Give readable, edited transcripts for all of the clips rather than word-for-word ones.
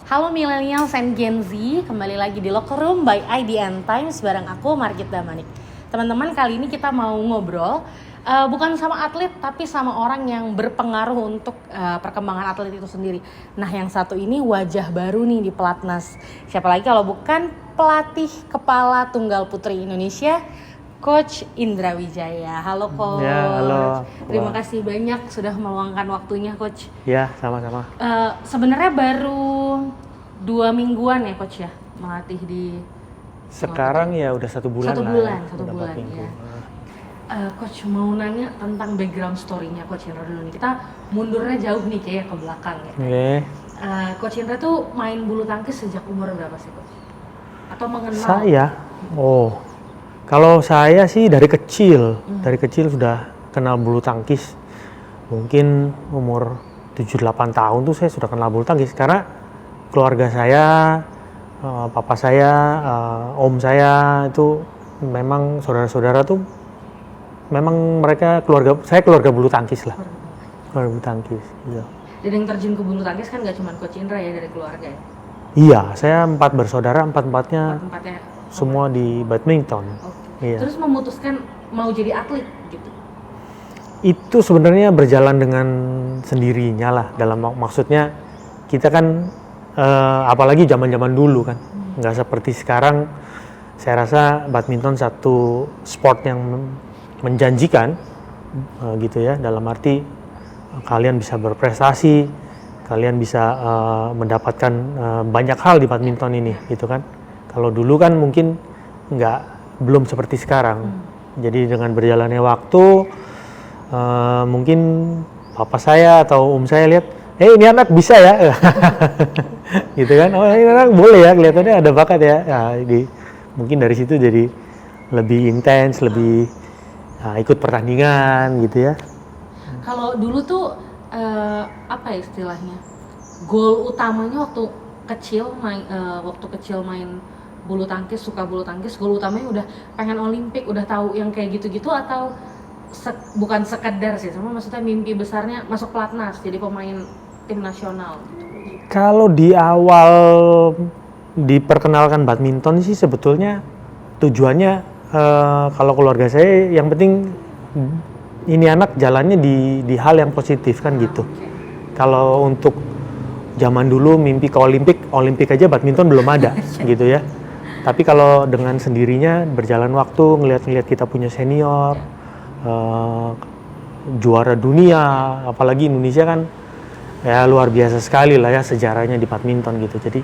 Halo millennials and Gen Z, kembali lagi di Locker Room by IDN Times bareng aku Margit Damanik. Teman-teman, kali ini kita mau ngobrol bukan sama atlet tapi sama orang yang berpengaruh untuk perkembangan atlet itu sendiri. Nah, yang satu ini wajah baru nih di Pelatnas. Siapa lagi kalau bukan pelatih kepala tunggal putri Indonesia, Coach Indra Wijaya. Halo Coach. Ya, halo. Terima kasih banyak sudah meluangkan waktunya Coach. Ya, sama-sama. Sebenarnya baru 2 mingguan ya Coach ya melatih di sekarang ya udah 1 bulan satu lah. Satu bulan ya. Coach mau nanya tentang background story-nya Coach Indra dulu nih. Kita mundurnya jauh nih kayak ke belakang ya. Oke. Coach Indra tuh main bulu tangkis sejak umur berapa sih Coach? Atau mengenal? Kalau saya sih dari kecil sudah kenal bulu tangkis. Mungkin umur 7-8 tahun tuh saya sudah kenal bulu tangkis karena keluarga saya, papa saya, om saya itu memang saudara-saudara tuh memang mereka keluarga bulu tangkis lah. Keluarga bulu tangkis, iya. Dan yang terjun ke bulu tangkis kan gak cuma Coach Indra ya dari keluarga ya? Iya, saya 4 bersaudara, empatnya semua di badminton. Okay. Iya. Terus memutuskan mau jadi atlet gitu? Itu sebenarnya berjalan dengan sendirinya lah. Dalam maksudnya kita kan apalagi zaman-zaman dulu kan, nggak seperti sekarang. Saya rasa badminton satu sport yang menjanjikan gitu ya. Dalam arti kalian bisa berprestasi, kalian bisa mendapatkan banyak hal di badminton ini, gitu kan. Kalau dulu kan mungkin belum seperti sekarang. Jadi dengan berjalannya waktu, mungkin papa saya atau om saya lihat, ini anak bisa ya, gitu kan. Oh, ini anak boleh ya, kelihatannya ada bakat ya. Mungkin dari situ jadi lebih intens, lebih ikut pertandingan gitu ya. Kalau dulu tuh apa istilahnya? Goal utamanya waktu kecil main bulu tangkis, suka bulu tangkis, goal utamanya udah pengen Olimpik, udah tahu yang kayak gitu-gitu atau bukan sekedar sih, sama maksudnya mimpi besarnya masuk Pelatnas jadi pemain tim nasional gitu. Kalau di awal diperkenalkan badminton sih sebetulnya tujuannya kalau keluarga saya yang penting ini anak jalannya di hal yang positif kan gitu. Okay. Kalau untuk zaman dulu mimpi ke Olimpik aja badminton belum ada gitu ya. Tapi kalau dengan sendirinya berjalan waktu ngelihat kita punya senior juara dunia, apalagi Indonesia kan ya luar biasa sekali lah ya sejarahnya di badminton gitu. Jadi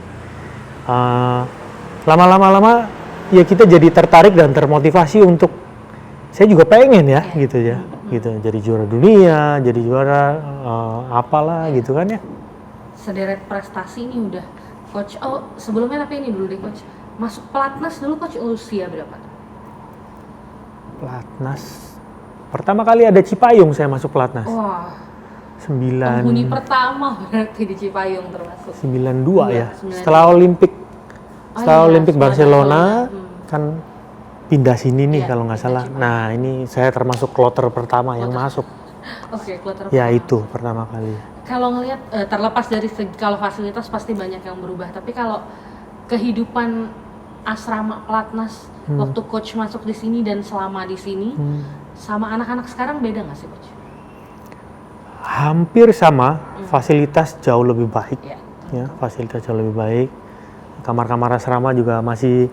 lama-lama ya kita jadi tertarik dan termotivasi untuk saya juga pengen ya gitu ya, gitu. Jadi juara dunia, jadi juara apalah gitu kan ya. Sederet prestasi ini udah Coach. Oh, sebelumnya tapi ini dulu deh Coach. Masuk Pelatnas dulu Coach usia berapa? Pelatnas. Pertama kali ada Cipayung saya masuk Pelatnas. Wah. Penghuni pertama berarti di Cipayung termasuk. 92 ya. Setelah Olimpik Barcelona kan pindah sini nih kalau nggak salah. Cipayung. Nah, ini saya termasuk kloter pertama yang masuk. Oke, kloter ya pertama. Itu pertama kali. Kalau ngelihat terlepas dari kalau fasilitas pasti banyak yang berubah, tapi kalau kehidupan asrama Pelatnas waktu Coach masuk di sini dan selama di sini sama anak-anak sekarang beda nggak sih Coach? Hampir sama, fasilitas jauh lebih baik. Ya, fasilitas jauh lebih baik. Kamar-kamar asrama juga masih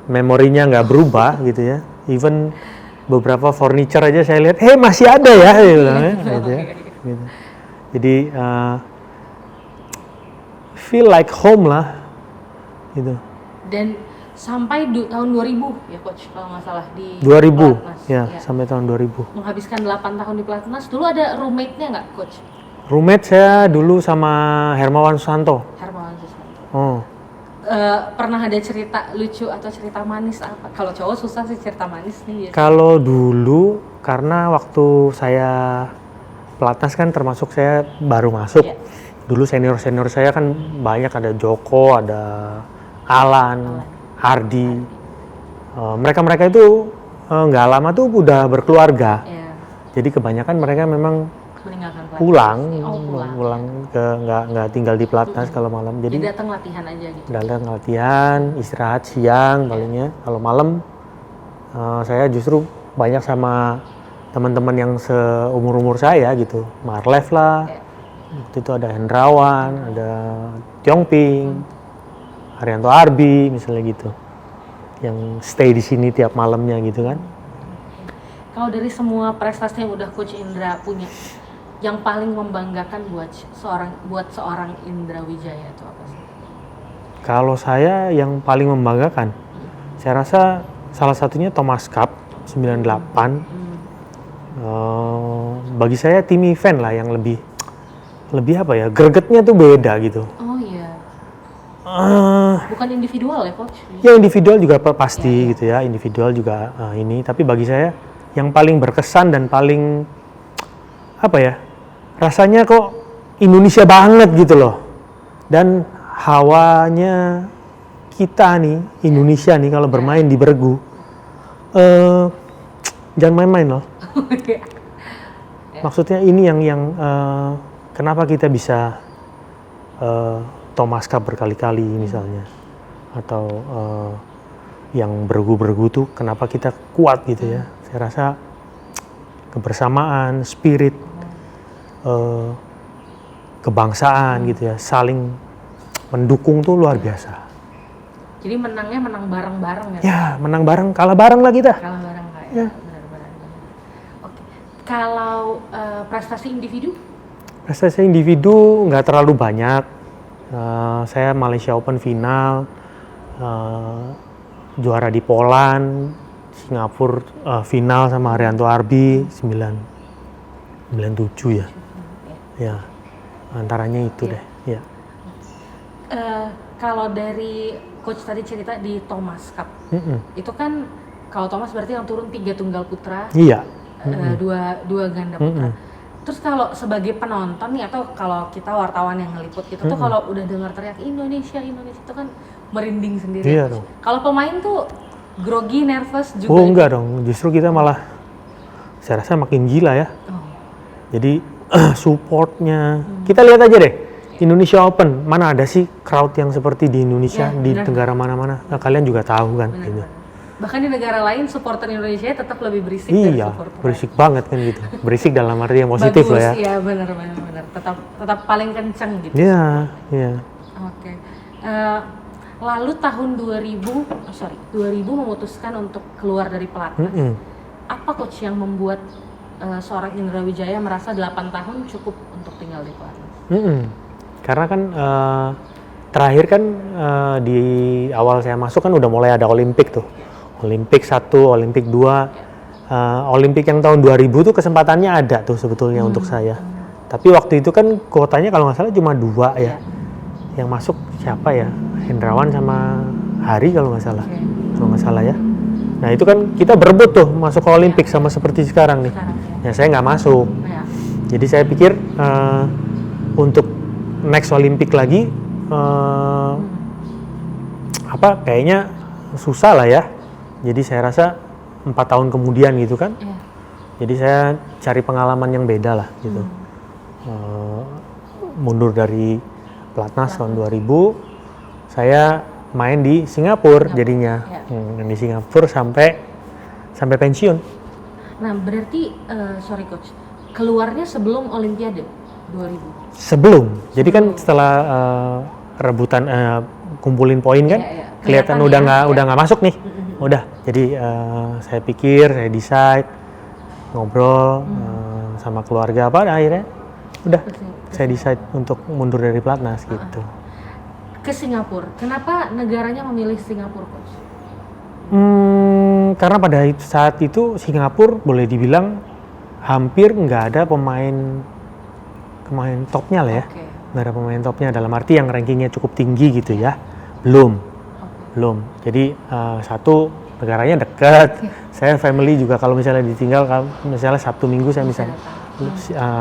memorinya nggak berubah gitu ya. Even beberapa furniture aja saya lihat, masih ada ya, gitu ya. Gitu. Jadi feel like home lah, gitu. Dan sampai tahun 2000 ya Coach kalau nggak salah di 2000 Pelatnas. Ya, sampai tahun 2000. Menghabiskan 8 tahun di Pelatnas. Dulu ada roommate-nya nggak Coach? Roommate saya dulu sama Hermawan Susanto. Oh. Pernah ada cerita lucu atau cerita manis apa? Kalau cowok susah sih cerita manis nih. Kalau dulu karena waktu saya Pelatnas kan termasuk saya baru masuk. Dulu senior saya kan banyak, ada Joko, ada Alan. Hardi, mereka itu nggak lama tuh udah berkeluarga. Jadi kebanyakan mereka memang meninggalkan pelatnas? pulang, Pulang. ke nggak tinggal di pelatnas kalau malam. Jadi Jadi datang latihan aja gitu. datang latihan, istirahat siang palingnya. Kalau malam saya justru banyak sama teman-teman yang seumur saya gitu, Marlev lah. Kayak, Waktu itu ada Hendrawan, ada Tiongping, Haryanto Arbi misalnya gitu, yang stay di sini tiap malamnya gitu kan. kalau dari semua prestasi yang udah Coach Indra punya, yang paling membanggakan buat seorang Indra Wijaya itu apa sih? Kalau saya yang paling membanggakan, saya rasa salah satunya Thomas Cup 98. Bagi saya tim event lah yang lebih apa ya, gregetnya tuh beda gitu. Oh iya. Bukan individual ya Coach? Ya individual juga pasti gitu ya, individual juga ini. Tapi bagi saya yang paling berkesan dan paling apa ya, rasanya kok Indonesia banget gitu loh. Dan hawanya kita nih, Indonesia nih kalau bermain di Bergu, jangan main-main loh. Maksudnya ini yang kenapa kita bisa Thomas Cup berkali-kali misalnya, atau yang Bergu-Bergu tuh kenapa kita kuat gitu ya. Saya rasa kebersamaan, spirit, kebangsaan gitu ya, saling mendukung tuh luar biasa. Jadi menangnya menang bareng-bareng ya? Ya, menang bareng, kalah bareng lah kita. Kalah bareng kayak. Ya. Benar-benar. Oke. Kalau prestasi individu? Prestasi individu nggak terlalu banyak. Saya Malaysia Open final, juara di Poland, Singapura final sama Haryanto Arbi 97 ya. Ya, antaranya itu deh. Ya. Kalau dari Coach tadi cerita di Thomas Cup, itu kan kalau Thomas berarti yang turun 3 tunggal putra, Iya. dua ganda putra. Terus kalau sebagai penonton nih, atau kalau kita wartawan yang ngeliput gitu tuh, kalau udah dengar teriak Indonesia itu kan merinding sendiri. Iya dong. Kalau pemain tuh grogi, nervous juga. Oh enggak dong, justru kita malah saya rasa makin gila ya. Oh. Jadi supportnya, kita lihat aja deh Indonesia Open, mana ada sih crowd yang seperti di Indonesia, Ya, di benar. negara mana-mana. Nah, kalian juga tahu kan. Benar, Gitu. benar. Bahkan di negara lain supporter Indonesia tetap lebih berisik dari Iya, supporter berisik banget kan gitu. Berisik dalam arti yang positif bagus, lah ya. Iya benar. Tetap paling kenceng gitu. Iya, iya. Oke. Lalu tahun 2000 memutuskan untuk keluar dari pelatnas. Apa coach yang membuat seorang Indra Wijaya merasa 8 tahun cukup untuk tinggal di pelatnas? Karena kan terakhir kan di awal saya masuk kan udah mulai ada Olimpik tuh. Olimpik 1, Olimpik 2. Olimpik yang tahun 2000 tuh kesempatannya ada tuh sebetulnya untuk saya. Tapi waktu itu kan kuotanya kalau nggak salah cuma 2 ya. Yang masuk siapa ya? Hendrawan sama Hari kalau nggak salah. Kalau nggak salah ya. Nah itu kan kita berebut tuh masuk ke Olimpik sama seperti sekarang nih. Ya saya nggak masuk. Jadi saya pikir untuk next Olimpik lagi kayaknya susah lah ya. Jadi saya rasa 4 tahun kemudian gitu kan. Jadi saya cari pengalaman yang beda lah gitu. Mundur dari pelatnas tahun 2000, saya main di Singapura jadinya. Di Singapura sampai pensiun. Nah berarti, sorry coach, keluarnya sebelum Olimpiade 2000? Sebelum, jadi kan setelah rebutan kumpulin poin kan, kelihatan udah nggak masuk nih. Udah, jadi saya pikir, saya decide, ngobrol sama keluarga akhirnya udah saya decide untuk mundur dari pelatnas gitu. Ke Singapura, kenapa negaranya memilih Singapura coach? Karena pada saat itu Singapura boleh dibilang hampir nggak ada pemain topnya lah ya. Nggak ada pemain topnya dalam arti yang rankingnya cukup tinggi gitu ya. Belum. Jadi satu, negaranya dekat. Saya family juga kalau misalnya ditinggal, misalnya Sabtu Minggu saya misalnya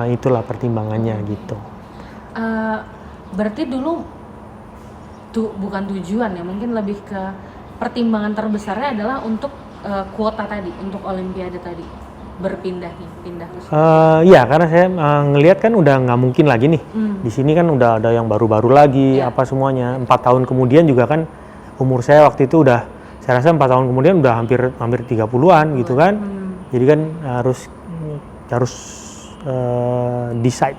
itulah pertimbangannya gitu. Berarti dulu bukan tujuan ya, mungkin lebih ke pertimbangan terbesarnya adalah untuk kuota tadi, untuk Olimpiade tadi. pindah ke sini? Iya, karena saya ngelihat kan udah nggak mungkin lagi nih. Di sini kan udah ada yang baru-baru lagi, apa semuanya. 4 tahun kemudian juga kan umur saya waktu itu udah, saya rasa 4 tahun kemudian udah hampir 30-an gitu kan. Jadi kan harus decide,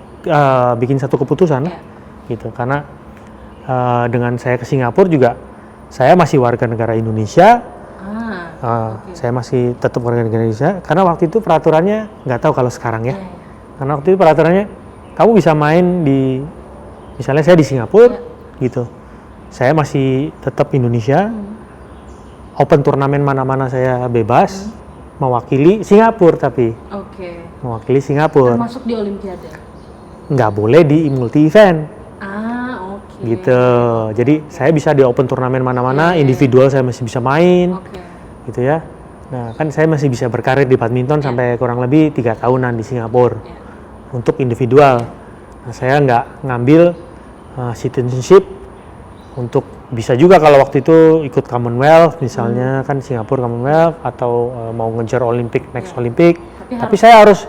bikin satu keputusan lah, gitu. Karena dengan saya ke Singapura juga, saya masih warga negara Indonesia. Saya masih tetap warga negara Indonesia karena waktu itu peraturannya, nggak tahu kalau sekarang ya. Karena waktu itu peraturannya kamu bisa main di, misalnya saya di Singapura gitu, saya masih tetap Indonesia, open turnamen mana-mana saya bebas, mewakili Singapura tapi mewakili Singapura. Termasuk di Olimpiade? Nggak boleh di multi event. Gitu. Jadi saya bisa di open turnamen mana-mana, individual saya masih bisa main. Gitu ya. Nah, kan saya masih bisa berkarir di badminton sampai kurang lebih 3 tahunan di Singapura untuk individual. Nah, saya nggak ngambil citizenship untuk, bisa juga kalau waktu itu ikut Commonwealth misalnya, kan Singapura Commonwealth, atau mau ngejar Olimpik, next Olimpik. Tapi saya harus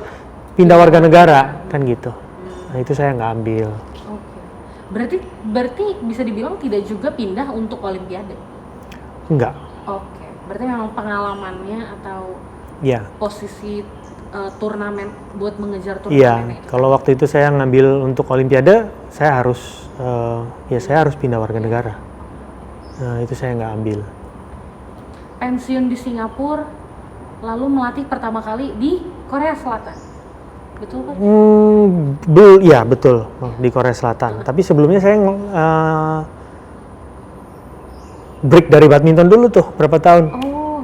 pindah warga negara kan gitu. Nah, itu saya nggak ambil. Berarti bisa dibilang tidak juga pindah untuk Olimpiade? Enggak. Berarti memang pengalamannya atau posisi turnamen buat mengejar turnamen itu? Kalau waktu itu saya ngambil untuk Olimpiade, saya harus saya harus pindah warga negara. Nah, itu saya nggak ambil. Pensiun di Singapura, lalu melatih pertama kali di Korea Selatan, betul Pak? Iya betul, di Korea Selatan. Tapi sebelumnya saya break dari badminton dulu tuh, berapa tahun?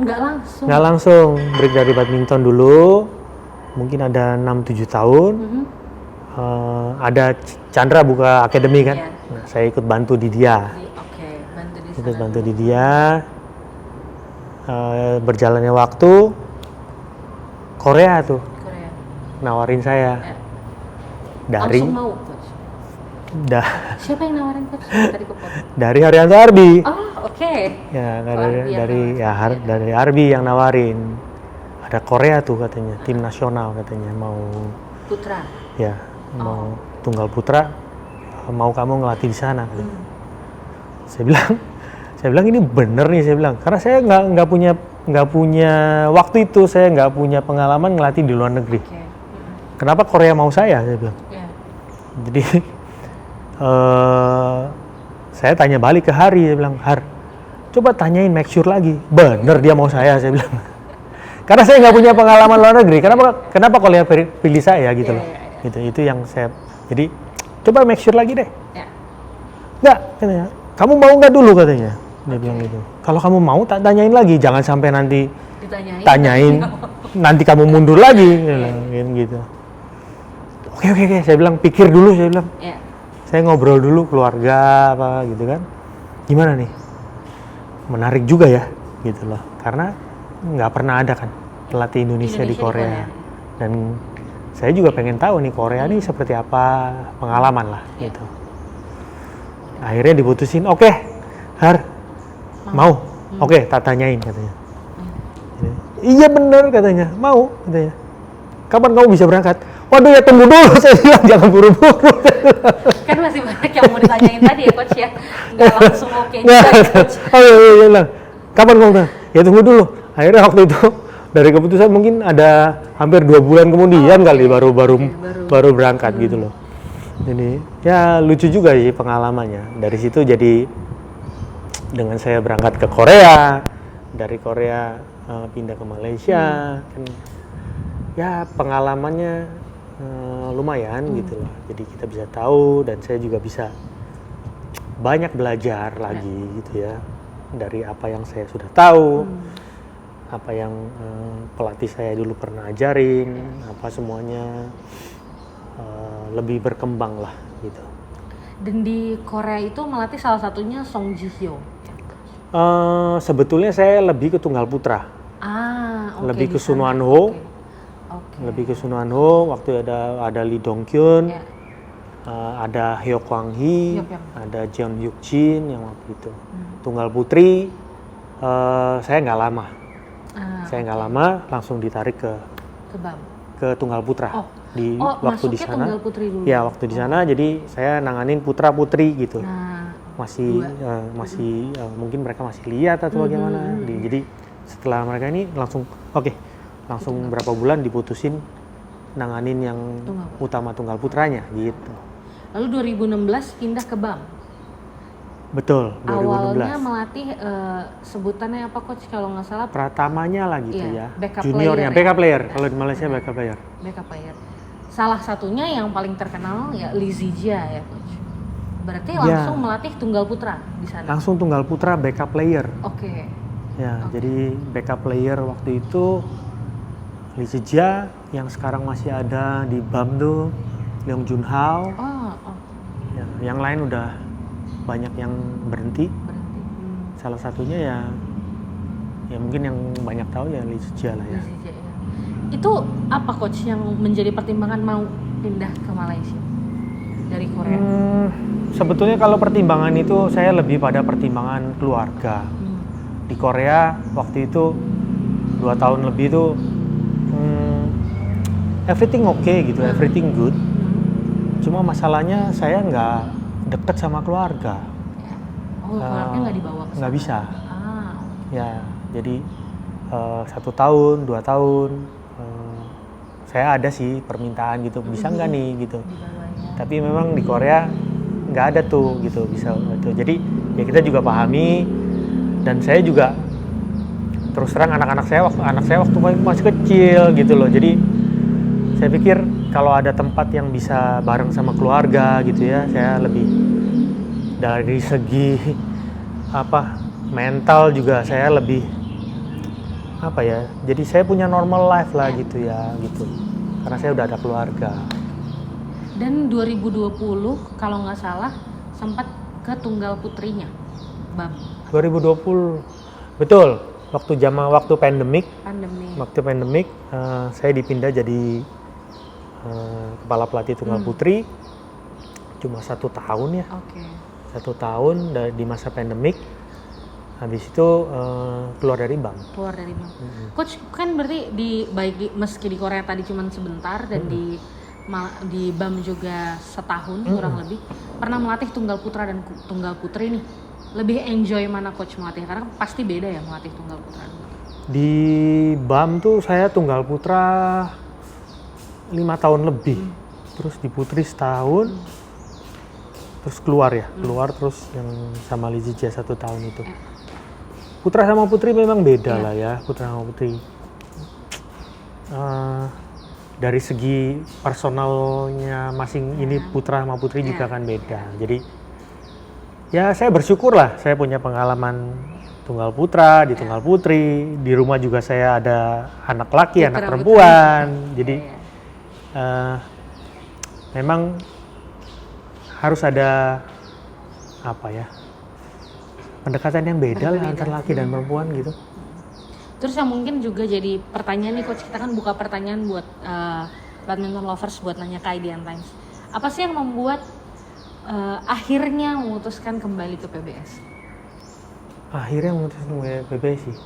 Nggak langsung? Nggak langsung, break dari badminton dulu, mungkin ada 6-7 tahun. Ada Chandra buka akademi kan, nah, saya ikut bantu di dia. Bantu di dia. Berjalannya waktu, Korea tuh nawarin saya. Dari langsung mau coach? Siapa yang nawarin coach? Tadi dari Haryanto Arbi. Ya, dari Arbi yang nawarin. Ada Korea tuh katanya, tim nasional katanya mau putra. Ya, mau tunggal putra, mau kamu ngelatih di sana. Saya bilang ini bener nih, saya bilang, karena saya nggak punya waktu itu, saya nggak punya pengalaman ngelatih di luar negeri. Kenapa Korea mau saya bilang. Jadi saya tanya balik ke Hari, saya bilang, Har, coba tanyain, make sure lagi, bener dia mau saya bilang. Karena saya nggak punya pengalaman luar negeri, kenapa Korea pilih saya gitu loh. Itu yang saya, jadi coba make sure lagi deh. Nggak, katanya, kamu mau nggak dulu katanya, dia bilang gitu. Kalau kamu mau tak tanyain lagi, jangan sampai nanti tanyain nanti kamu mundur lagi, gitu. Oke, saya bilang pikir dulu, saya bilang. Saya ngobrol dulu keluarga apa gitu kan. Gimana nih? Menarik juga ya, gitu loh. Karena nggak pernah ada kan pelatih Indonesia di Korea. Dan saya juga pengen tahu nih Korea nih seperti apa, pengalaman lah gitu. Akhirnya diputusin, oke, Har, mau? Oke, tak tanyain katanya. Iya bener katanya, mau katanya. Kapan kamu bisa berangkat? Waduh ya tunggu dulu, saya bilang jangan buru-buru. Kan masih banyak yang mau ditanyain tadi ya coach ya, nggak langsung oke. Iya bilang, kapan kamu berangkat? Ya tunggu dulu. Akhirnya waktu itu dari keputusan mungkin ada hampir 2 bulan kemudian kali baru berangkat gitu loh. Jadi ya lucu juga sih pengalamannya. Dari situ jadi dengan saya berangkat ke Korea, dari Korea pindah ke Malaysia, kan ya pengalamannya lumayan gitu loh. Jadi kita bisa tahu dan saya juga bisa banyak belajar lagi gitu ya dari apa yang saya sudah tahu, apa yang pelatih saya dulu pernah ajarin, apa semuanya lebih berkembang lah gitu. Dan di Korea itu melatih salah satunya Song Ji Hyo. Sebetulnya saya lebih ke tunggal putra. Lebih ke Sun Wan Ho. Lebih ke Sun Wan Ho, waktu ada Lee Dong Kyun, ada Hyo Kwang Hee, ada Jeon Hyuk Jin yang waktu itu. Tunggal putri saya nggak lama. Saya nggak lama langsung ditarik ke Ke BAM. ke Tunggal Putra. Di waktu di masuknya sana. Tunggal Putri dulu. Ya, waktu di sana jadi saya nanganin putra putri gitu. Nah, masih mungkin mereka masih lihat atau bagaimana. Jadi setelah mereka ini langsung langsung berapa bulan diputusin nanganin yang utama Tunggal Putranya gitu. Lalu 2016 pindah ke BAM. Betul, 2016. Awalnya melatih sebutannya apa coach kalau nggak salah? Pratamanya lah gitu Iya, ya. backup Juniornya, player, backup player. Kalau di Malaysia backup player. Backup player. Salah satunya yang paling terkenal ya Lizija ya coach. Berarti langsung melatih Tunggal Putra di sana. Langsung Tunggal Putra backup player. Oke. Ya, jadi backup player waktu itu Lizija yang sekarang masih ada di BAM tuh Leong Junhao. Ya, yang lain udah banyak yang berhenti. Salah satunya ya mungkin yang banyak tahu ya Lizija lah ya. Lizija, ya. Itu apa coach yang menjadi pertimbangan mau pindah ke Malaysia dari Korea? Sebetulnya kalau pertimbangan itu saya lebih pada pertimbangan keluarga. Di Korea waktu itu 2 tahun lebih itu everything okay gitu, everything good. Cuma masalahnya saya nggak deket sama keluarga. Keluarga nggak dibawa ke sana? Nggak bisa. Ya, jadi 1 tahun, 2 tahun saya ada sih permintaan gitu, bisa nggak nih gitu. Tapi memang di Korea nggak ada tuh gitu, bisa gitu. Jadi ya kita juga pahami, dan saya juga terus terang anak saya waktu masih kecil gitu loh. Jadi saya pikir kalau ada tempat yang bisa bareng sama keluarga gitu ya, saya lebih dari segi mental juga saya lebih jadi saya punya normal life lah gitu ya gitu, karena saya udah ada keluarga. Dan 2020 kalau nggak salah sempat ke Tunggal Putrinya BAM. 2020 betul, waktu pandemik. Waktu pandemik saya dipindah jadi kepala pelatih Tunggal Putri cuma 1 tahun ya. 1 tahun di masa pandemik. Habis itu keluar dari BAM. Coach kan berarti meski di Korea tadi cuma sebentar dan di BAM juga setahun kurang lebih. Pernah melatih Tunggal Putra dan Tunggal Putri nih. Lebih enjoy mana coach melatih? Karena pasti beda ya melatih Tunggal Putra. Di BAM tuh saya Tunggal Putra 5 tahun lebih. Terus di Putri setahun. Terus keluar terus yang sama Lizija 1 tahun itu. Putra sama Putri memang beda lah ya, Putra sama Putri. Dari segi personalnya ini Putra sama Putri juga kan beda. Jadi ya saya bersyukur lah saya punya pengalaman Tunggal Putra, di Tunggal Putri. Di rumah juga saya ada anak laki, anak perempuan. Jadi memang harus ada pendekatan yang beda lah antara laki dan perempuan gitu. Terus yang mungkin juga jadi pertanyaan nih coach, kita kan buka pertanyaan buat badminton lovers buat nanya ke IDN Times. Apa sih yang membuat akhirnya memutuskan kembali ke PBS? Akhirnya memutuskan kembali ke PBS sih.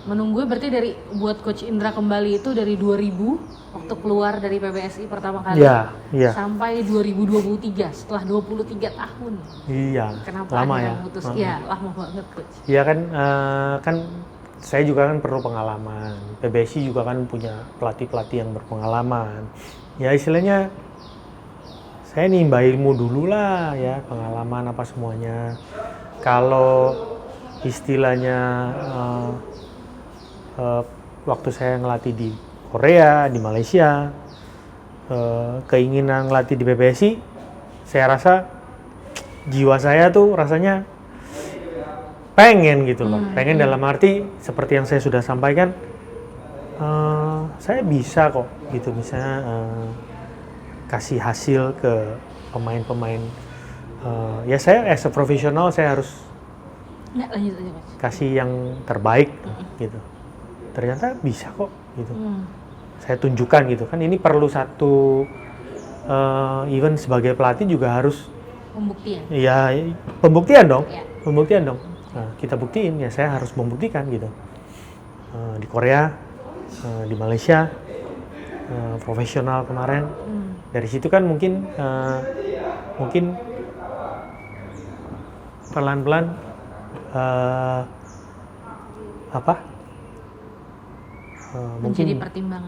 Menunggu berarti buat coach Indra kembali itu dari 2000 waktu keluar dari PBSI pertama kali sampai 2023 setelah 23 tahun. Iya. Kenapa lama ya? Iya, lama banget coach. Iya kan saya juga kan perlu pengalaman. PBSI juga kan punya pelatih-pelatih yang berpengalaman. Ya istilahnya saya nimba ilmu dulu lah ya, pengalaman apa semuanya. Kalau istilahnya waktu saya ngelatih di Korea, di Malaysia, keinginan ngelatih di PBSI, saya rasa jiwa saya tuh rasanya pengen gitu loh. Pengen dalam arti seperti yang saya sudah sampaikan, saya bisa kok gitu, misalnya kasih hasil ke pemain-pemain. Ya saya as a profesional saya harus kasih yang terbaik gitu. Ternyata bisa kok gitu. Saya tunjukkan gitu kan, ini perlu satu even sebagai pelatih juga harus pembuktian. Iya, pembuktian dong. Pembuktian dong. Nah, kita buktiin ya, saya harus membuktikan gitu. Di Korea, di Malaysia profesional kemarin. Dari situ kan mungkin pelan-pelan mungkin Menjadi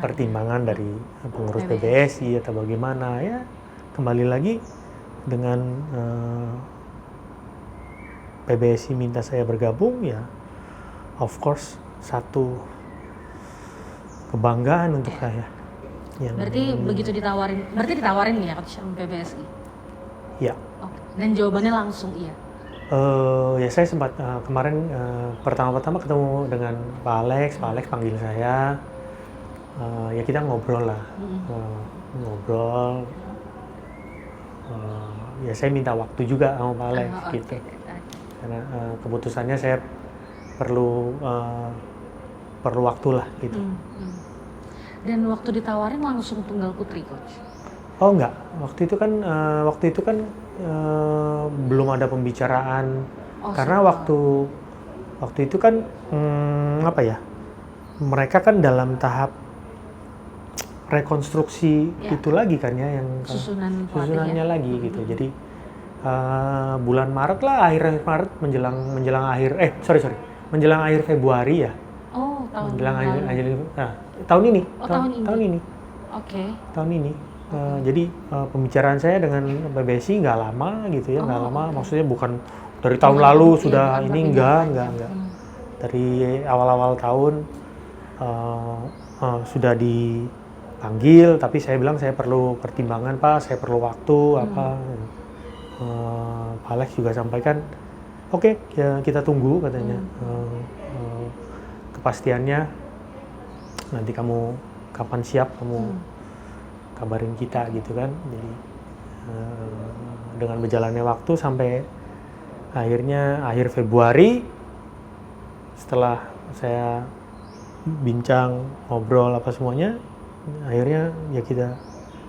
pertimbangan dari pengurus PBSI atau bagaimana ya, kembali lagi dengan PBSI minta saya bergabung ya, of course satu kebanggaan untuk saya. Berarti begitu ditawarin ya coach sama PBSI? Ya. Oke. Dan jawabannya langsung iya? Ya saya sempat kemarin pertama-tama ketemu dengan Pak Alex panggil saya, ya kita ngobrol lah, ngobrol, ya saya minta waktu juga sama Pak Alex gitu, karena keputusannya saya perlu waktu lah gitu. Dan waktu ditawarin langsung tunggal putri coach? Oh enggak, waktu itu kan belum ada pembicaraan, karena waktu itu kan mereka kan dalam tahap rekonstruksi ya. Itu lagi kan ya, yang susunannya ya. Lagi gitu. Jadi bulan Maret lah, akhir Maret menjelang akhir Februari ya. Oh, tahun ini. Tahun ini. Oke. Tahun ini. Jadi pembicaraan saya dengan PBSI nggak lama gitu ya, nggak lama. Maksudnya bukan dari tahun lalu sudah ini enggak. Dari awal-awal tahun sudah dipanggil, tapi saya bilang saya perlu pertimbangan Pak, saya perlu waktu Pak Alex juga sampaikan, oke, ya, kita tunggu katanya. Kepastiannya nanti kamu kapan siap kamu kabarin kita gitu kan. Jadi dengan berjalannya waktu sampai akhirnya akhir Februari, setelah saya bincang, ngobrol apa semuanya, akhirnya ya kita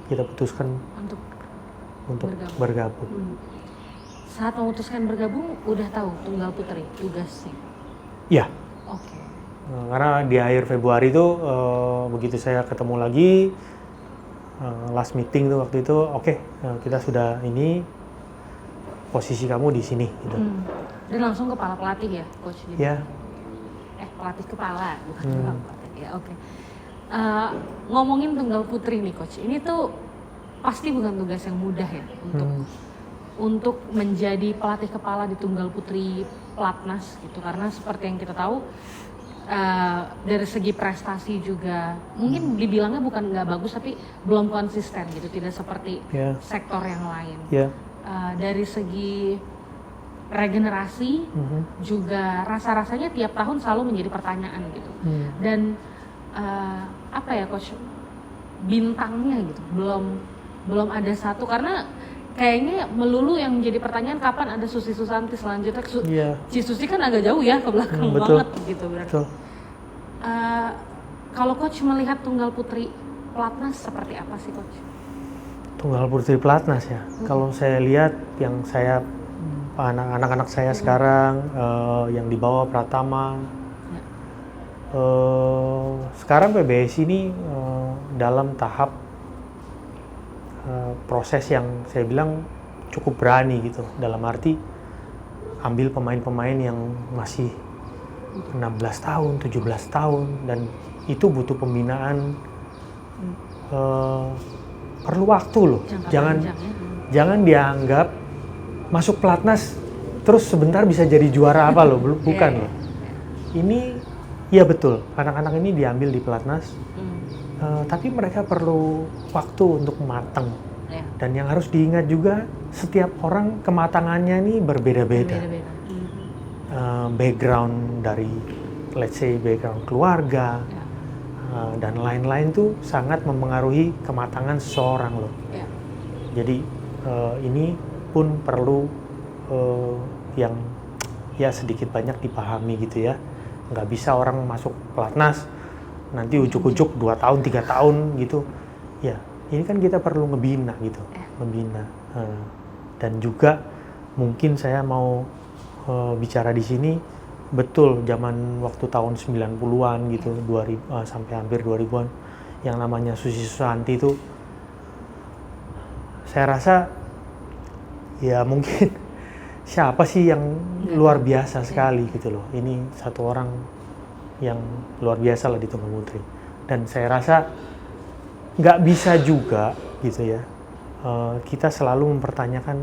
putuskan untuk bergabung. Saat memutuskan bergabung udah tahu tunggal putri tugasnya? Iya. Oke. Karena di akhir Februari itu begitu saya ketemu lagi, last meeting tuh waktu itu, oke, kita sudah ini, posisi kamu di sini gitu. Dan langsung kepala pelatih ya coach? Iya. Pelatih kepala bukan kepala pelatih ya, oke. Ngomongin tunggal putri nih coach, ini tuh pasti bukan tugas yang mudah ya untuk menjadi pelatih kepala di tunggal putri Platnas gitu, karena seperti yang kita tahu dari segi prestasi juga mungkin dibilangnya bukan nggak bagus, tapi belum konsisten gitu, tidak seperti sektor yang lain. Dari segi regenerasi juga rasa-rasanya tiap tahun selalu menjadi pertanyaan gitu. Dan apa ya coach, bintangnya gitu belum ada satu, karena kayaknya melulu yang menjadi pertanyaan kapan ada Susi Susanti selanjutnya. Susi kan agak jauh ya ke belakang banget gitu berarti. Kalau coach melihat tunggal putri Platnas seperti apa sih coach? Tunggal putri Platnas ya. Kalau saya lihat yang saya anak-anak saya sekarang yang di bawah Pratama, sekarang PBSI ini dalam tahap proses yang saya bilang cukup berani gitu, dalam arti ambil pemain-pemain yang masih 16 tahun, 17 tahun, dan itu butuh pembinaan, perlu waktu loh. Jangan dianggap masuk Platnas terus sebentar bisa jadi juara apa loh, bukan loh. Ini ya betul, anak-anak ini diambil di Platnas, tapi mereka perlu waktu untuk matang. Dan yang harus diingat juga, setiap orang kematangannya ini berbeda-beda. Background dari, let's say background keluarga, dan lain-lain tuh sangat mempengaruhi kematangan seseorang loh. Jadi ini pun perlu yang ya sedikit banyak dipahami gitu ya. Nggak bisa orang masuk Platnas nanti ujuk-ujuk 2 tahun 3 tahun gitu ya. Ini kan kita perlu ngebina gitu, membina. Dan juga mungkin saya mau bicara di sini, betul zaman waktu tahun 90-an gitu, 2000 sampai hampir 2000-an, yang namanya Susi Susanti itu, saya rasa ya mungkin siapa sih yang luar biasa sekali gitu loh. Ini satu orang yang luar biasa lah di tunggal putri. Dan saya rasa nggak bisa juga gitu ya, kita selalu mempertanyakan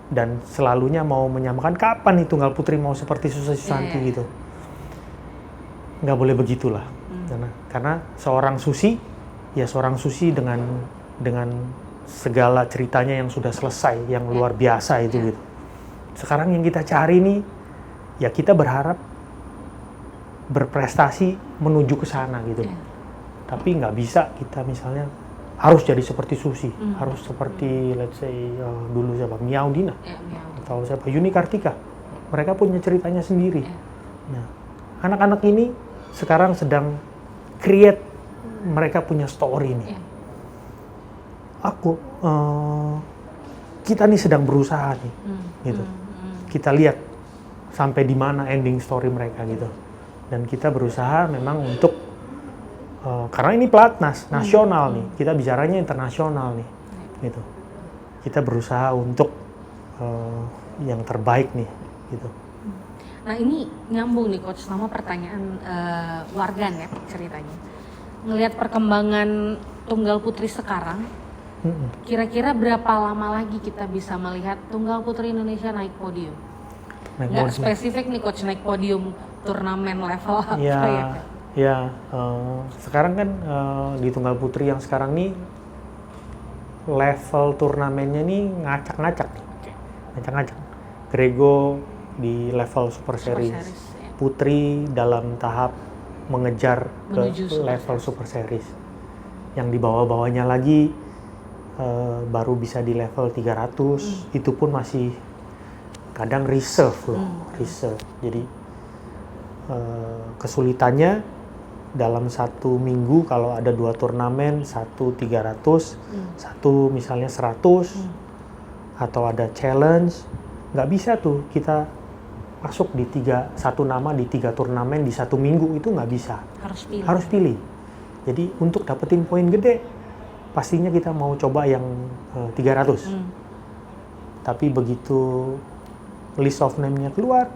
dan selalunya mau menyamakan kapan nih tunggal putri mau seperti Susi Susanti gitu. Nggak boleh begitulah. Karena seorang Susi ya seorang Susi dengan segala ceritanya yang sudah selesai, yang luar biasa itu gitu. Sekarang yang kita cari nih, ya kita berharap berprestasi menuju ke sana gitu. Tapi nggak bisa kita misalnya harus jadi seperti Susi, harus seperti let's say dulu siapa, Miao Dina, atau siapa, Yuni Kartika. Mereka punya ceritanya sendiri. Nah, anak-anak ini sekarang sedang create, mereka punya story nih. Kita nih sedang berusaha nih, gitu. Kita lihat sampai di mana ending story mereka gitu. Dan kita berusaha memang untuk karena ini pelatnas nasional nih, kita bicaranya internasional nih, gitu. Kita berusaha untuk yang terbaik nih, gitu. Nah ini nyambung nih coach sama pertanyaan warganet ceritanya. Ngelihat perkembangan tunggal putri sekarang, kira-kira berapa lama lagi kita bisa melihat tunggal putri Indonesia naik podium? Nggak spesifik nih coach naik podium turnamen level apa ya? Ya, sekarang kan di tunggal putri yang sekarang nih level turnamennya nih ngacak-ngacak nih, ngacak-ngacak. Grego di level Super Series, putri dalam tahap mengejar ke level Super Series. Yang di bawah-bawahnya lagi baru bisa di level 300, itu pun masih kadang reserve loh, reserve. Jadi kesulitannya dalam satu minggu kalau ada 2 turnamen, satu 300, satu misalnya 100, atau ada challenge, nggak bisa tuh kita masuk di satu nama di 3 turnamen di 1 minggu, itu nggak bisa. Harus pilih. Jadi untuk dapetin poin gede, pastinya kita mau coba yang 300. Tapi begitu list of name-nya keluar,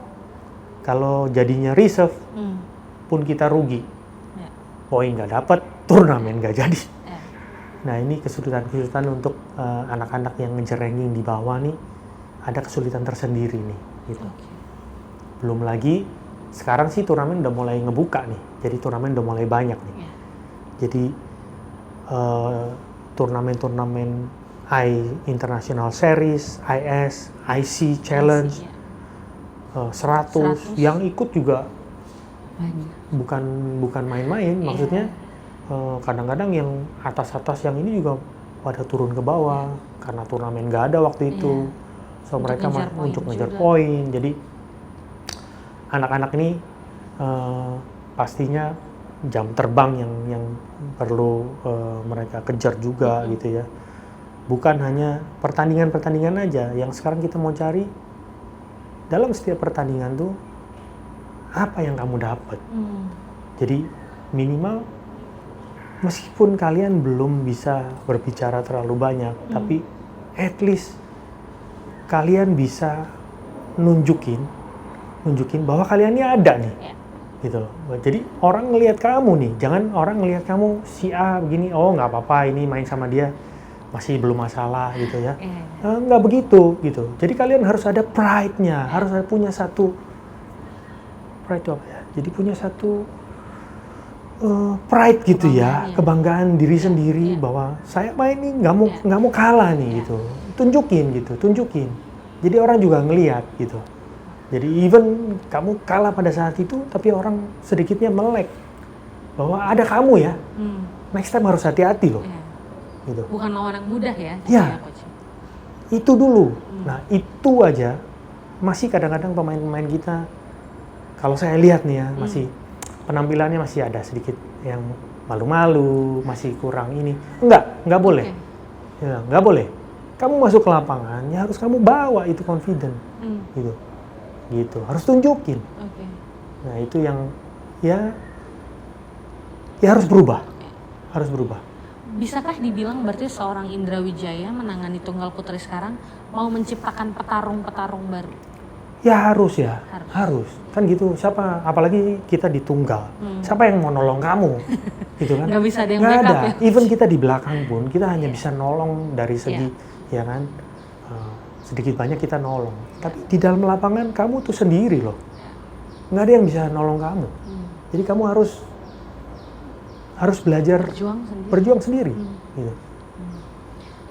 kalau jadinya reserve, pun kita rugi. Poin nggak dapet, turnamen nggak jadi. Nah ini kesulitan-kesulitan untuk anak-anak yang ngejar ranking di bawah nih, ada kesulitan tersendiri nih, gitu. Belum lagi sekarang sih turnamen udah mulai ngebuka nih, jadi turnamen udah mulai banyak nih. Jadi turnamen-turnamen International Series, IS, IC Challenge, 100 yang ikut juga bukan main-main, maksudnya kadang-kadang yang atas-atas yang ini juga pada turun ke bawah karena turnamen nggak ada waktu itu, so mereka untuk ngejar poin. Jadi anak-anak ini pastinya jam terbang yang perlu mereka kejar juga gitu ya. Bukan hanya pertandingan-pertandingan aja, yang sekarang kita mau cari dalam setiap pertandingan tuh apa yang kamu dapat. Jadi minimal meskipun kalian belum bisa berbicara terlalu banyak, tapi at least kalian bisa nunjukin bahwa kalian ini ada nih, gitu loh. Jadi orang ngelihat kamu nih, jangan orang ngelihat kamu si A begini, oh nggak apa-apa ini main sama dia masih belum masalah gitu ya. Nggak begitu gitu. Jadi kalian harus ada pride-nya, harus punya satu pride itu apa ya? Jadi punya satu pride gitu ya, kebanggaan diri sendiri bahwa saya main nih nggak mau kalah nih gitu. Tunjukin. Jadi orang juga ngelihat gitu. Jadi even kamu kalah pada saat itu, tapi orang sedikitnya melek bahwa ada kamu ya. Next time harus hati-hati loh. Gitu. Bukan lawan yang mudah ya. Ya, itu dulu. Nah itu aja masih kadang-kadang pemain-pemain kita, kalau saya lihat nih ya, masih penampilannya masih ada sedikit yang malu-malu, masih kurang ini. Nggak boleh. Ya, nggak boleh. Kamu masuk ke lapangan, ya harus kamu bawa itu confident. Gitu. Harus tunjukin. Nah itu yang ya harus berubah. harus berubah. Bisakah dibilang berarti seorang Indra Wijaya menangani tunggal putri sekarang mau menciptakan petarung-petarung baru? Ya harus ya, harus. Kan gitu, siapa, apalagi kita di tunggal, siapa yang mau nolong kamu? Gitu kan? Nggak bisa ada yang Nggak backup ada. ya? Even kita di belakang pun, kita hanya bisa nolong dari segi, ya kan, sedikit banyak kita nolong. Tapi di dalam lapangan, kamu tuh sendiri loh. Nggak ada yang bisa nolong kamu. Jadi kamu harus belajar berjuang sendiri. Gitu.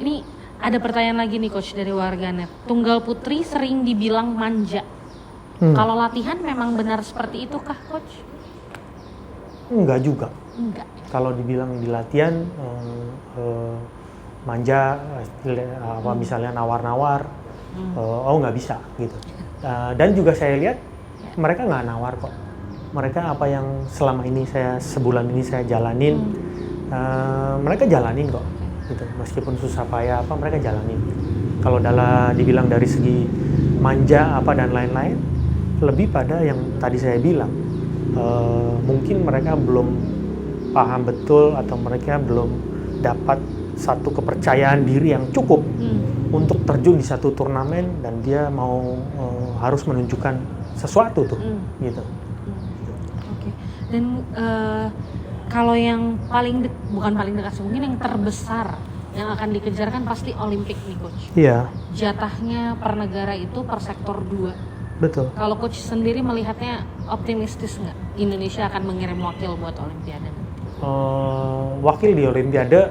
Ini ada pertanyaan lagi nih coach dari warganet. Tunggal putri sering dibilang manja. Kalau latihan memang benar seperti itu kah coach? Enggak juga. Enggak. Kalau dibilang di latihan manja, apa misalnya nawar-nawar, oh nggak bisa gitu. Dan juga saya lihat mereka nggak nawar kok. Mereka apa yang selama ini sebulan ini saya jalanin, mereka jalanin kok. Gitu. Meskipun susah payah apa mereka jalanin. Kalau dibilang dari segi manja apa dan lain-lain, lebih pada yang tadi saya bilang, mungkin mereka belum paham betul atau mereka belum dapat satu kepercayaan diri yang cukup untuk terjun di satu turnamen dan dia mau harus menunjukkan sesuatu tuh, gitu. Oke. Dan kalau yang bukan paling dekat sih, mungkin yang terbesar yang akan dikejar kan pasti Olimpik nih coach. Iya. Jatahnya per negara itu per sektor 2. Betul. Kalau coach sendiri melihatnya optimistis nggak Indonesia akan mengirim wakil buat Olimpiade? Wakil di Olimpiade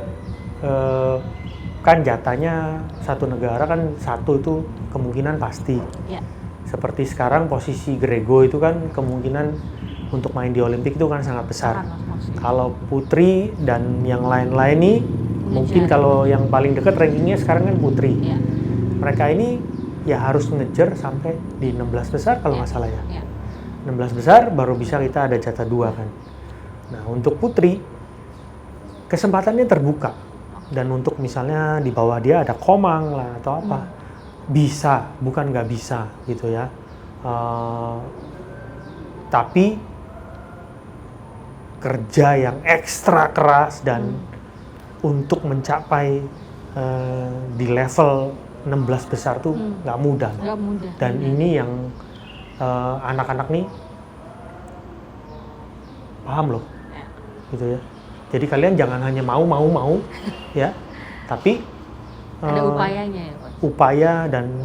kan jatahnya satu negara kan satu itu kemungkinan pasti. Ya. Seperti sekarang posisi Grego itu kan kemungkinan untuk main di Olimpik itu kan sangat besar. Kalau putri dan yang lain-lain nih, mungkin kalau yang paling dekat rankingnya sekarang kan putri. Ya. Mereka ini ya harus ngejar sampai di 16 besar kalau nggak salah ya. 16 besar baru bisa kita ada jatah 2 kan. Nah untuk putri kesempatannya terbuka. Dan untuk misalnya di bawah dia ada Komang lah atau apa. Bisa, bukan nggak bisa gitu ya. Tapi kerja yang ekstra keras dan untuk mencapai di level 16 besar tuh nggak mudah. Dan ini yang anak-anak nih paham loh, gitu ya. Jadi kalian jangan hanya mau ya, tapi ada upayanya ya, Pak? Upaya dan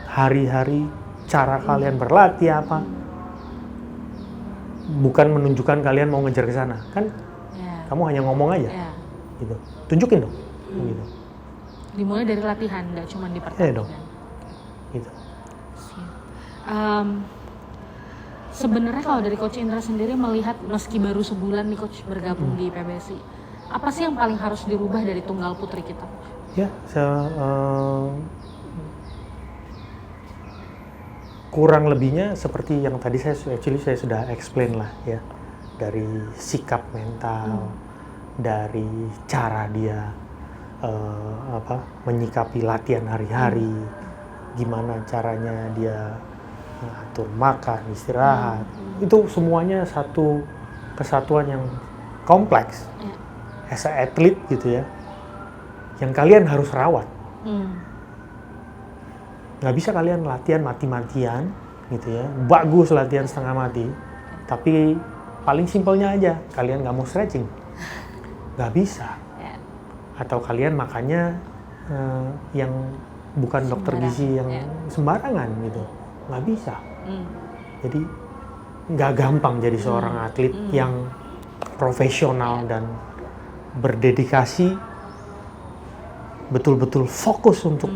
hari-hari cara kalian berlatih apa. Bukan menunjukkan kalian mau ngejar ke sana, kan? Kamu hanya ngomong aja, gitu. Tunjukin dong, gitu. Dimulai dari latihan, nggak cuma di pertandingan. Dong, gitu. Sebenarnya kalau dari Coach Indra sendiri melihat meski baru sebulan nih Coach bergabung di PBSI, apa sih yang paling harus dirubah dari tunggal putri kita? Ya, kurang lebihnya seperti yang tadi saya sudah explain lah ya, dari sikap mental, dari cara dia menyikapi latihan hari-hari, gimana caranya dia atur makan, istirahat, itu semuanya satu kesatuan yang kompleks. As a athlete gitu ya, yang kalian harus rawat. Nggak bisa kalian latihan mati-matian gitu ya, bagus latihan setengah mati, tapi paling simpelnya aja, kalian nggak mau stretching, nggak bisa. Atau kalian makannya yang bukan dokter gizi yang sembarangan gitu, nggak bisa. Jadi nggak gampang jadi seorang atlet yang profesional dan berdedikasi, betul-betul fokus untuk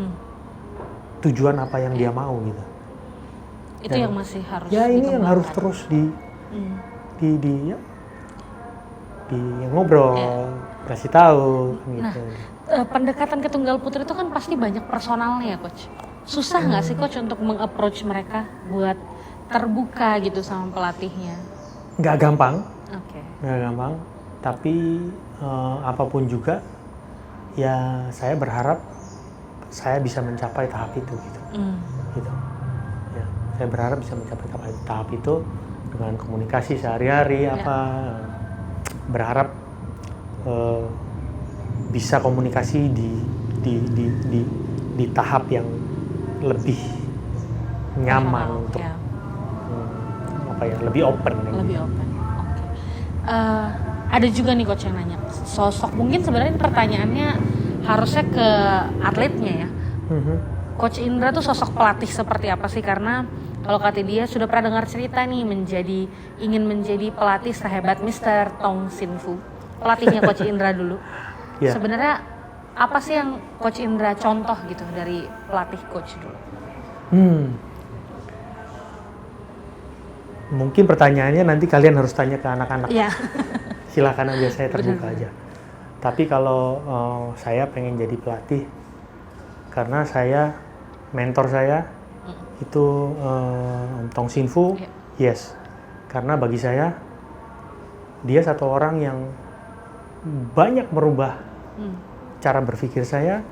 tujuan apa yang dia mau gitu. Itu yang masih harus ini yang harus terus di ngobrol, kasih tahu gitu. Pendekatan ke tunggal putri itu kan pasti banyak personalnya ya Coach. Susah nggak sih Coach untuk meng-approach mereka buat terbuka gitu sama pelatihnya? Nggak gampang. Nggak gampang, tapi apapun juga ya saya berharap saya bisa mencapai tahap itu gitu. Gitu. Ya, saya berharap bisa mencapai tahap itu dengan komunikasi sehari-hari berharap eh, bisa komunikasi di tahap yang lebih nyaman Personal, untuk ya. Lebih open. Lebih open. Oke. Ada juga nih coach yang nanya sosok, mungkin sebenarnya pertanyaannya harusnya ke atletnya ya. Coach Indra tuh sosok pelatih seperti apa sih? Karena kalau kata dia sudah pernah dengar cerita nih ingin menjadi pelatih sehebat Mr. Tong Sin Fu. Pelatihnya Coach Indra dulu. Yeah. Sebenarnya apa sih yang Coach Indra contoh gitu dari pelatih coach dulu? Mungkin pertanyaannya nanti kalian harus tanya ke anak-anak. Iya. Silakan aja, saya terbuka aja. Tapi kalau saya pengen jadi pelatih, karena mentor saya itu Tong Sin Fu, yes. Karena bagi saya dia satu orang yang banyak merubah cara berpikir saya,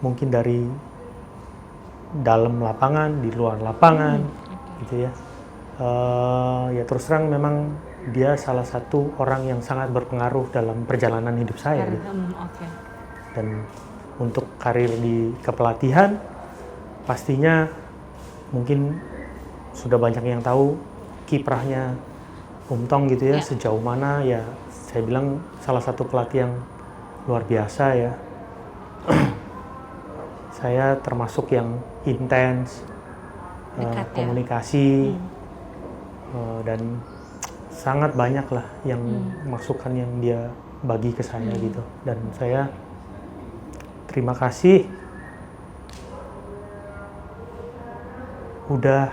mungkin dari dalam lapangan, di luar lapangan, gitu ya. Ya terus terang memang dia salah satu orang yang sangat berpengaruh dalam perjalanan hidup saya. Gitu. Dan untuk karir di kepelatihan, pastinya mungkin sudah banyak yang tahu kiprahnya Tong gitu ya, sejauh mana ya. Saya bilang salah satu pelatih yang luar biasa ya. Saya termasuk yang intens, komunikasi, dan sangat banyak lah yang masukan yang dia bagi ke saya gitu. Dan saya terima kasih udah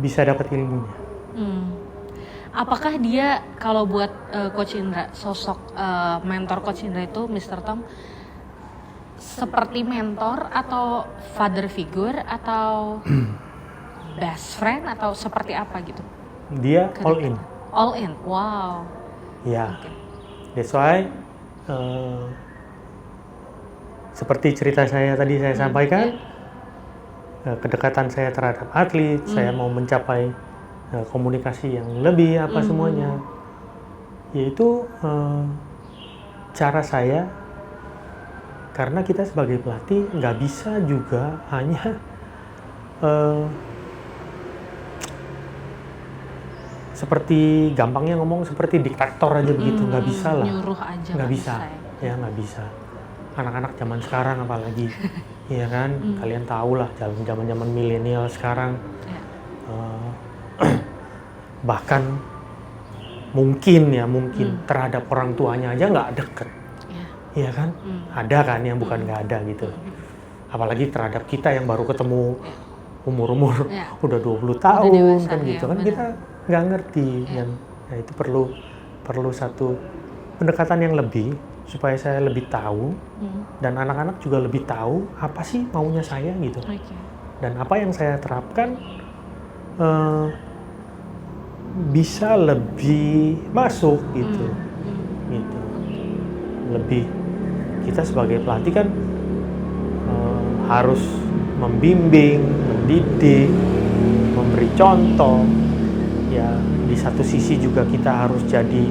bisa dapat ilmunya. Apakah dia kalau buat Coach Indra, sosok mentor Coach Indra itu Mr. Tong seperti mentor atau father figure atau best friend atau seperti apa gitu? Dia all in. All in, wow. Ya, that's why seperti cerita saya tadi saya sampaikan, kedekatan saya terhadap atlet, saya mau mencapai komunikasi yang lebih semuanya, yaitu cara saya. Karena kita sebagai pelatih nggak bisa juga hanya seperti gampangnya ngomong seperti diktator aja begitu, nggak bisa lah. Nyuruh aja nggak bisa, ya nggak bisa. Anak-anak zaman sekarang apalagi, ya kan, kalian tahu lah zaman milenial sekarang, bahkan mungkin terhadap orang tuanya aja nggak deket. Iya kan? Ada kan yang bukan nggak ada gitu. Apalagi terhadap kita yang baru ketemu umur-umur udah 20 tahun dewasa, kan gitu kan, kita nggak ngerti. Dan itu perlu satu pendekatan yang lebih supaya saya lebih tahu dan anak-anak juga lebih tahu apa sih maunya saya gitu. Dan apa yang saya terapkan bisa lebih masuk gitu. Gitu. Lebih kita sebagai pelatih kan harus membimbing, mendidik, memberi contoh. Ya, di satu sisi juga kita harus jadi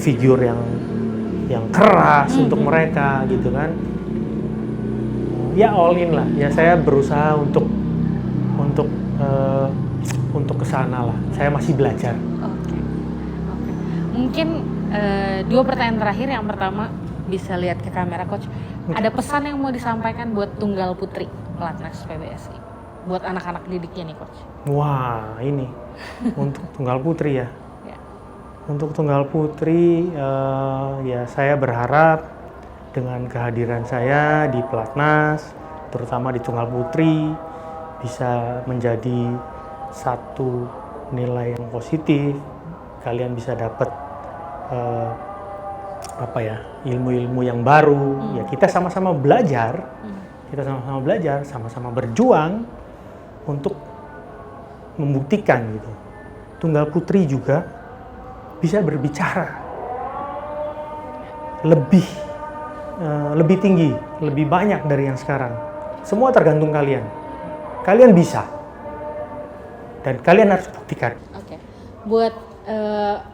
figur yang keras untuk mereka gitu kan. Ya all in lah. Ya saya berusaha untuk kesana lah. Saya masih belajar. Oke. Mungkin 2 pertanyaan terakhir. Yang pertama, bisa lihat ke kamera coach. Ada pesan yang mau disampaikan buat tunggal putri Pelatnas PBSI, buat anak-anak didiknya nih coach. Wah, ini untuk tunggal putri ya. Untuk tunggal putri, ya saya berharap dengan kehadiran saya di Pelatnas, terutama di tunggal putri, bisa menjadi satu nilai yang positif. Kalian bisa dapat ilmu-ilmu yang baru. Ya kita sama-sama belajar, sama-sama berjuang untuk membuktikan gitu. Tunggal putri juga bisa berbicara lebih tinggi, lebih banyak dari yang sekarang. Semua tergantung kalian. Kalian bisa. dan kalian harus buktikan. Oke. Buat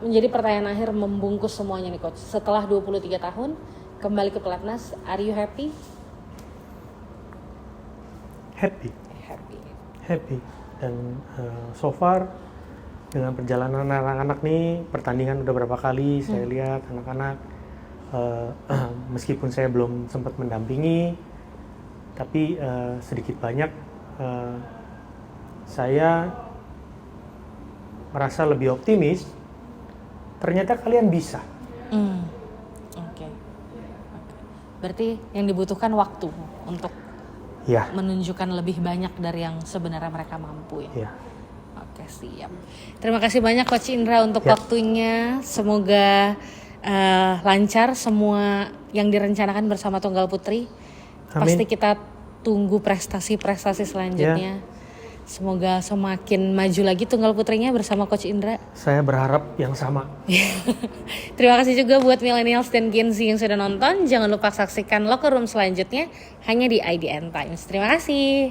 menjadi pertanyaan akhir membungkus semuanya nih coach. Setelah 23 tahun kembali ke pelatnas, are you happy? Happy. Happy. Dan so far dengan perjalanan anak-anak nih, pertandingan udah berapa kali saya lihat anak-anak, meskipun saya belum sempat mendampingi, tapi sedikit banyak saya merasa lebih optimis. Ternyata kalian bisa. Oke. Berarti yang dibutuhkan waktu untuk Ya. menunjukkan lebih banyak dari yang sebenarnya mereka mampu ya. Ya. Oke, siap. Terima kasih banyak Coach Indra untuk Ya. waktunya. Semoga lancar semua yang direncanakan bersama Tunggal Putri. Amin. Pasti kita tunggu prestasi-prestasi selanjutnya. Semoga semakin maju lagi Tunggal Putrinya bersama Coach Indra. Saya berharap yang sama. Terima kasih juga buat millennials dan Gen Z yang sudah nonton. Jangan lupa saksikan Locker Room selanjutnya hanya di IDN Times. Terima kasih.